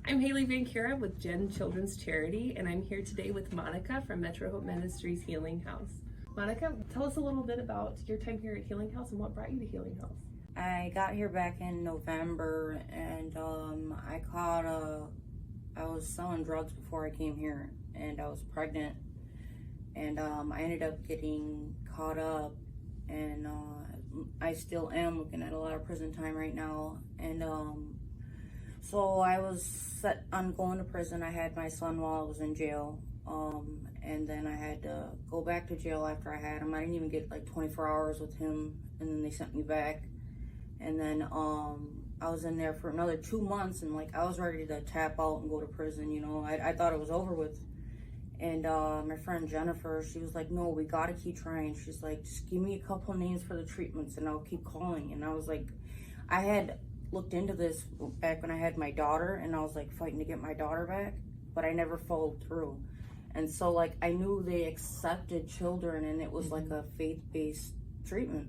I'm Haley Van Cura with Gen Children's Charity, and I'm here today with Monica from Metro Hope Ministries Healing House. Monica, tell us a little bit about your time here at Healing House and what brought you to Healing House. I got here back in November, and I was selling drugs before I came here, and I was pregnant, and I ended up getting caught up, and I still am looking at a lot of prison time right now, and so I was set on going to prison. I had my son while I was in jail, and then I had to go back to jail after I had him. I didn't even get like 24 hours with him, and then they sent me back. And then I was in there for another 2 months, and like I was ready to tap out and go to prison, you know. I thought it was over with. And my friend Jennifer, she was like, no, we gotta keep trying. She's like, just give me a couple of names for the treatments and I'll keep calling. And I was like, I had looked into this back when I had my daughter, and I was like fighting to get my daughter back, but I never followed through. And so like I knew they accepted children, and it was like a faith-based treatment,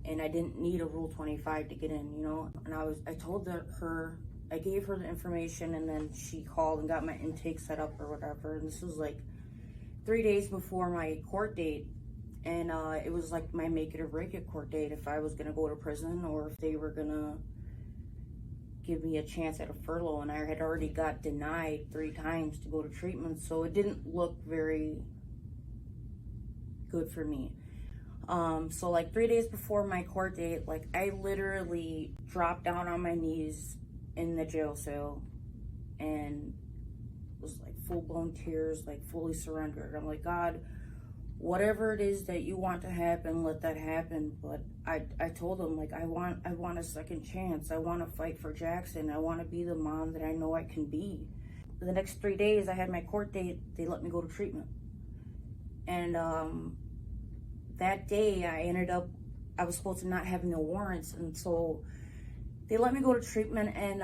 and I didn't need a Rule 25 to get in, you know. And I told her, I gave her the information, and then she called and got my intake set up or whatever. And this was like 3 days before my court date, and it was like my make it or break it court date, if I was gonna go to prison or if they were gonna give me a chance at a furlough. And I had already got denied 3 times to go to treatment, so it didn't look very good for me. So like 3 days before my court date, like I literally dropped down on my knees in the jail cell and was like full-blown tears, like fully surrendered. I'm like, God, whatever it is that you want to happen, let that happen. But I told him, like, I want a second chance. I want to fight for Jackson. I want to be the mom that I know I can be. The next 3 days I had my court date, they let me go to treatment. And that day I was supposed to not have no warrants, and so they let me go to treatment, and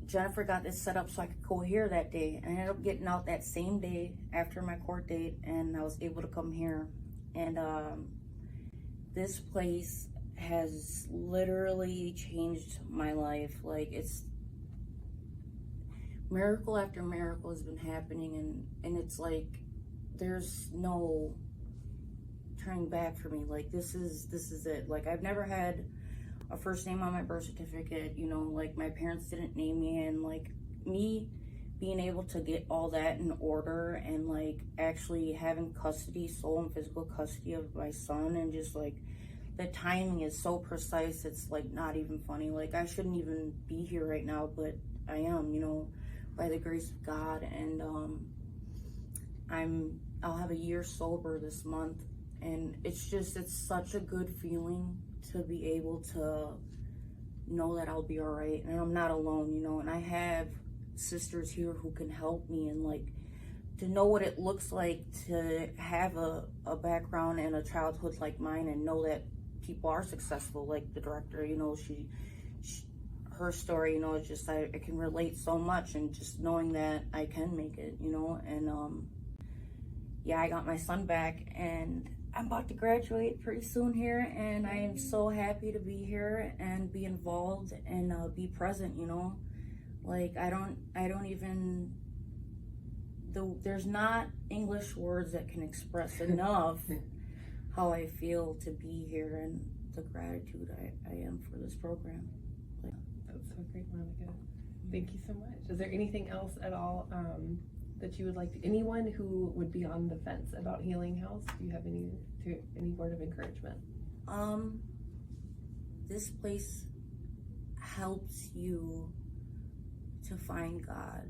Jennifer got this set up so I could go here that day. I ended up getting out that same day after my court date, and I was able to come here. And this place has literally changed my life. Like, it's miracle after miracle has been happening, and it's like there's no turning back for me. Like, this is it. Like, I've never had a first name on my birth certificate, you know, like my parents didn't name me, and like me being able to get all that in order, and like actually having custody, sole and physical custody of my son, and just like the timing is so precise, it's like not even funny. Like, I shouldn't even be here right now, but I am, you know, by the grace of God. And I'll have a year sober this month, and it's such a good feeling to be able to know that I'll be all right, and I'm not alone, you know. And I have sisters here who can help me, and like to know what it looks like to have a background and a childhood like mine, and know that people are successful, like the director, you know, her story, you know, it's just I can relate so much, and just knowing that I can make it, you know. And yeah, I got my son back, and I'm about to graduate pretty soon here, and I am so happy to be here and be involved and be present, you know. Like, I don't even, there's not English words that can express enough how I feel to be here, and the gratitude I am for this program. Like, That's so great, Monica. Thank you so much. Is there anything else at all that you would like anyone who would be on the fence about Healing House? Do you have any word of encouragement? This place helps you to find God,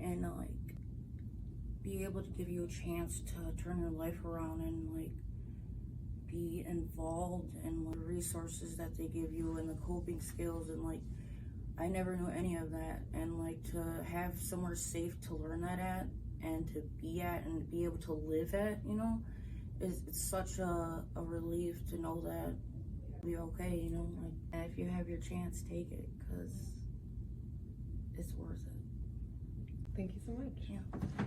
and like be able to give you a chance to turn your life around, and like be involved in the resources that they give you, and the coping skills, and like I never knew any of that. And like to have somewhere safe to learn that at, and to be at, and be able to live at, you know, it's such a relief to know that you'll be okay, you know. Like, and if you have your chance, take it, because it's worth it. Thank you so much. Yeah.